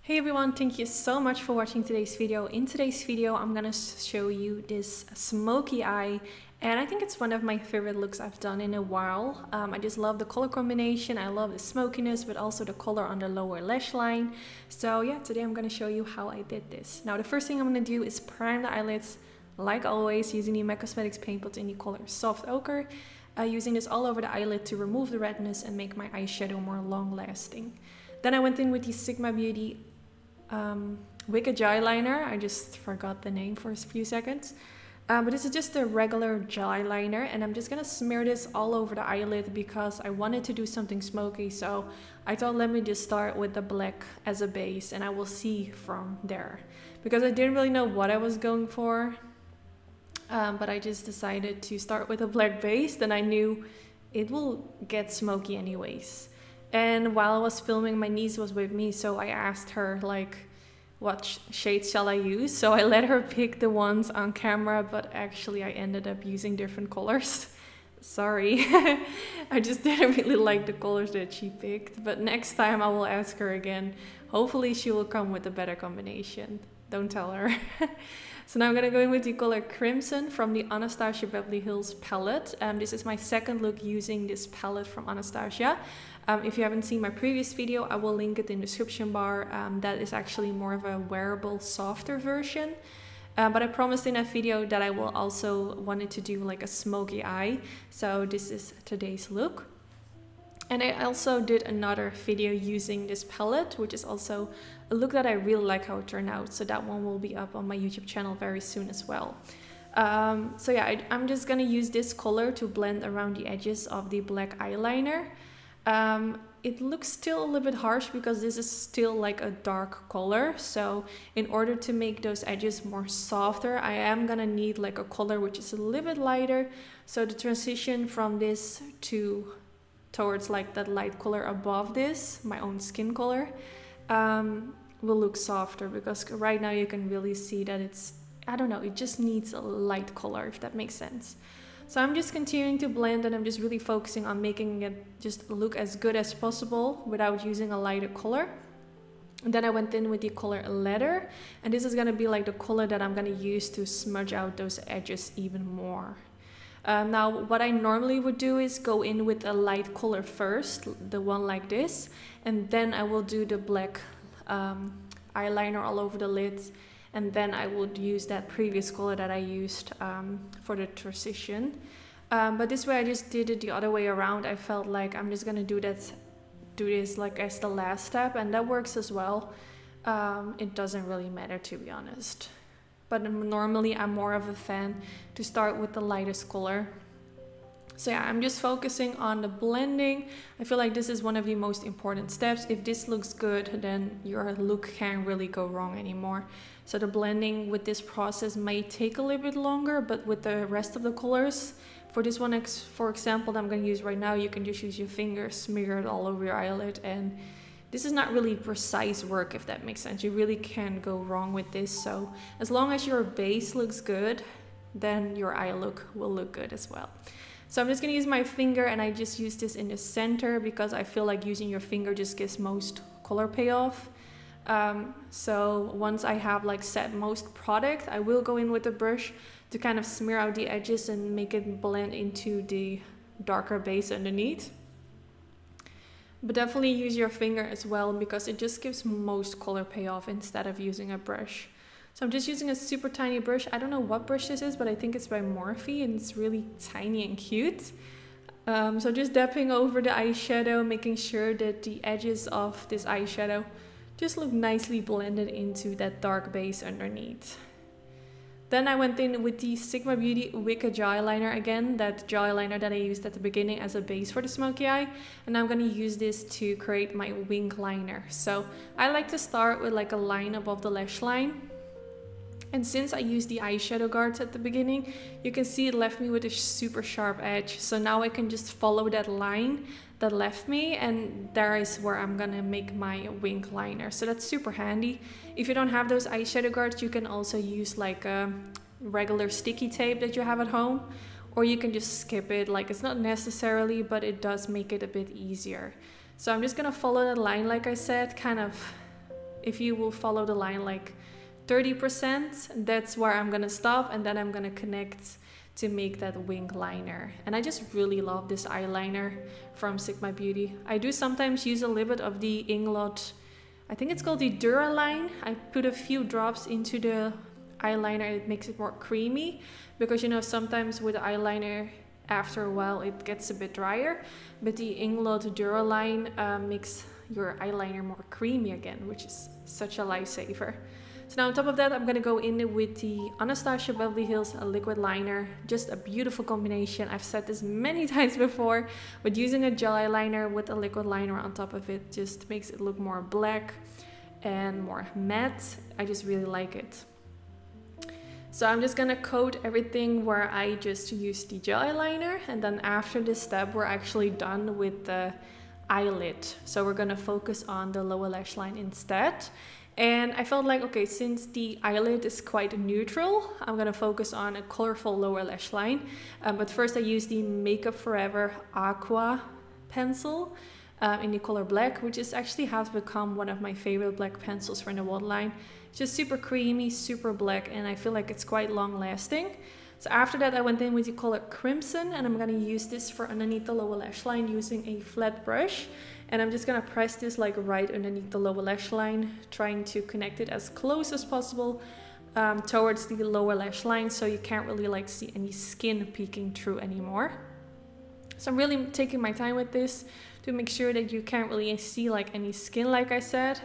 Hey everyone, thank you so much for watching today's video. In today's video, I'm gonna show you this smoky eye, and I think it's one of my favorite looks I've done in a while. I just love the color combination, I love the smokiness, but also the color on the lower lash line. So yeah, today I'm gonna show you how I did this. Now the first thing I'm gonna do is prime the eyelids, like always, using the MAC Cosmetics paint pot in the color Soft Ochre. Using this all over the eyelid to remove the redness and make my eyeshadow more long lasting. Then I went in with the Sigma Beauty Wicked eyeliner. I just forgot the name for a few seconds, but this is just a regular gel eyeliner, and I'm just gonna smear this all over the eyelid because I wanted to do something smoky. So I thought, let me just start with the black as a base, and I will see from there, because I didn't really know what I was going for, but I just decided to start with a black base. Then I knew it will get smoky anyways. And while I was filming, my niece was with me, so I asked her, like, what shades shall I use? So I let her pick the ones on camera, but actually I ended up using different colors. Sorry, I just didn't really like the colors that she picked, but next time I will ask her again. Hopefully she will come with a better combination. Don't tell her. So now I'm gonna go in with the color Crimson from the Anastasia Beverly Hills palette. This is my second look using this palette from Anastasia. If you haven't seen my previous video, I will link it in the description bar. That is actually more of a wearable, softer version. But I promised in that video that I will also wanted to do like a smoky eye. So this is today's look. And I also did another video using this palette, which is also a look that I really like how it turned out. So that one will be up on my YouTube channel very soon as well. So yeah, I'm just gonna use this color to blend around the edges of the black eyeliner. It looks still a little bit harsh because this is still like a dark color. So in order to make those edges more softer, I am gonna need like a color which is a little bit lighter. So the transition from this towards like that light color above this, my own skin color, will look softer, because right now you can really see that it's, I don't know, it just needs a light color, if that makes sense. So I'm just continuing to blend, and I'm just really focusing on making it just look as good as possible without using a lighter color. And then I went in with the color Leather, and this is gonna be like the color that I'm gonna use to smudge out those edges even more. Now what I normally would do is go in with a light color first, the one like this, and then I will do the black eyeliner all over the lids, and then I would use that previous color that I used for the transition. But this way I just did it the other way around. I felt like I'm just gonna do this like as the last step, and that works as well. It doesn't really matter, to be honest. But normally I'm more of a fan to start with the lightest color. So yeah, I'm just focusing on the blending. I feel like this is one of the most important steps. If this looks good, then your look can't really go wrong anymore. So the blending with this process may take a little bit longer, but with the rest of the colors, for this one, for example, that I'm going to use right now, you can just use your finger, smear it all over your eyelid, and this is not really precise work, if that makes sense. You really can't go wrong with this. So as long as your base looks good, then your eye look will look good as well. So I'm just gonna use my finger, and I just use this in the center because I feel like using your finger just gives most color payoff. So once I have like set most product, I will go in with a brush to kind of smear out the edges and make it blend into the darker base underneath. But definitely use your finger as well, because it just gives most color payoff instead of using a brush. So I'm just using a super tiny brush. I don't know what brush this is, but I think it's by Morphe, and it's really tiny and cute. So just dabbing over the eyeshadow, making sure that the edges of this eyeshadow just look nicely blended into that dark base underneath. Then I went in with the Sigma Beauty Wicked eyeliner again, that gel eyeliner that I used at the beginning as a base for the smoky eye. And I'm gonna use this to create my wing liner. So I like to start with like a line above the lash line. And since I used the eyeshadow guards at the beginning, you can see it left me with a super sharp edge. So now I can just follow that line that left me, and there is where I'm gonna make my wing liner. So that's super handy. If you don't have those eyeshadow guards, you can also use like a regular sticky tape that you have at home, or you can just skip it. Like, it's not necessarily, but it does make it a bit easier. So I'm just gonna follow that line, like I said, kind of if you will follow the line like 30%, that's where I'm gonna stop, and then I'm gonna connect to make that wing liner. And I just really love this eyeliner from Sigma Beauty. I do sometimes use a little bit of the Inglot, I think it's called the Duraline. I put a few drops into the eyeliner, it makes it more creamy, because you know, sometimes with eyeliner after a while it gets a bit drier, but the Inglot Duraline makes your eyeliner more creamy again, which is such a lifesaver. So now on top of that, I'm gonna go in with the Anastasia Beverly Hills liquid liner. Just a beautiful combination. I've said this many times before, but using a gel eyeliner with a liquid liner on top of it just makes it look more black and more matte. I just really like it. So I'm just gonna coat everything where I just used the gel eyeliner, and then after this step we're actually done with the eyelid. So we're gonna focus on the lower lash line instead. And I felt like, okay, since the eyelid is quite neutral, I'm gonna focus on a colorful lower lash line. But first I used the Makeup Forever Aqua pencil in the color black, which actually has become one of my favorite black pencils for the waterline. It's just super creamy, super black, and I feel like it's quite long lasting. So after that I went in with the color Crimson, and I'm gonna use this for underneath the lower lash line using a flat brush. And I'm just gonna press this like right underneath the lower lash line, trying to connect it as close as possible towards the lower lash line, so you can't really like see any skin peeking through anymore. So I'm really taking my time with this to make sure that you can't really see like any skin, like I said,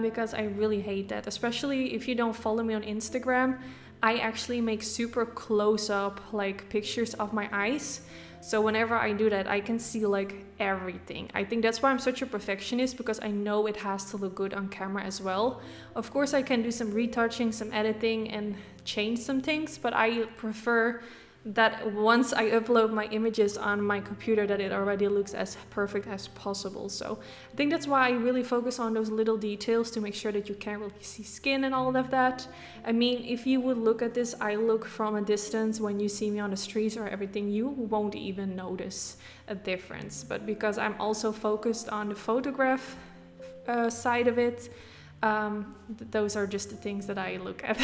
because I really hate that. Especially if you don't follow me on Instagram, I actually make super close up like pictures of my eyes. So whenever I do that, I can see like everything. I think that's why I'm such a perfectionist, because I know it has to look good on camera as well. Of course, I can do some retouching, some editing, and change some things, but I prefer that once I upload my images on my computer, that it already looks as perfect as possible. So I think that's why I really focus on those little details to make sure that you can't really see skin and all of that. I mean, if you would look at this eye look from a distance when you see me on the streets or everything, you won't even notice a difference. But because I'm also focused on the photograph side of it, those are just the things that I look at.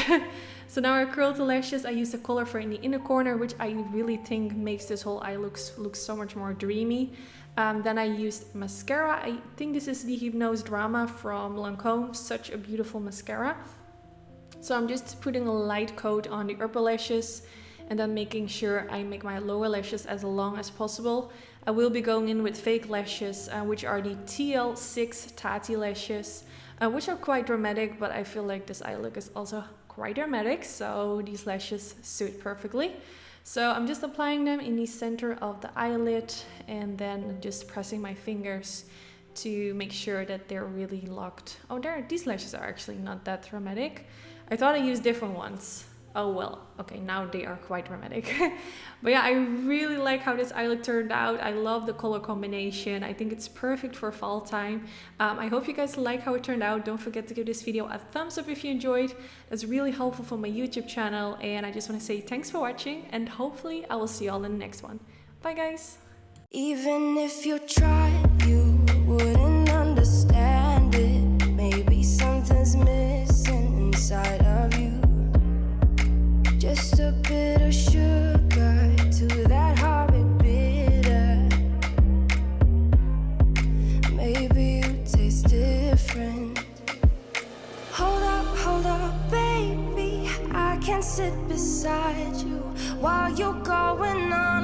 So now I curled the lashes. I used a color for in the inner corner, which I really think makes this whole eye look so much more dreamy. Then I used mascara. I think this is the Hypnose Drama from Lancome. Such a beautiful mascara. So I'm just putting a light coat on the upper lashes and then making sure I make my lower lashes as long as possible. I will be going in with fake lashes, which are the TL6 Tati lashes, which are quite dramatic, but I feel like this eye look is also quite dramatic, so these lashes suit perfectly. So I'm just applying them in the center of the eyelid and then just pressing my fingers to make sure that they're really locked. Oh, these lashes are actually not that dramatic. I thought I used different ones. Oh well, okay, now they are quite dramatic. But yeah, I really like how this eye look turned out. I love the color combination. I think it's perfect for fall time. I hope you guys like how it turned out. Don't forget to give this video a thumbs up if you enjoyed. That's really helpful for my YouTube channel. And I just want to say thanks for watching, and hopefully I will see you all in the next one. Bye guys. Even if you tried, you wouldn't understand it. Maybe something's missing inside of you. Just a bit of sugar to that horrid bitter. Maybe you taste different. Hold up, baby. I can sit beside you while you're going on.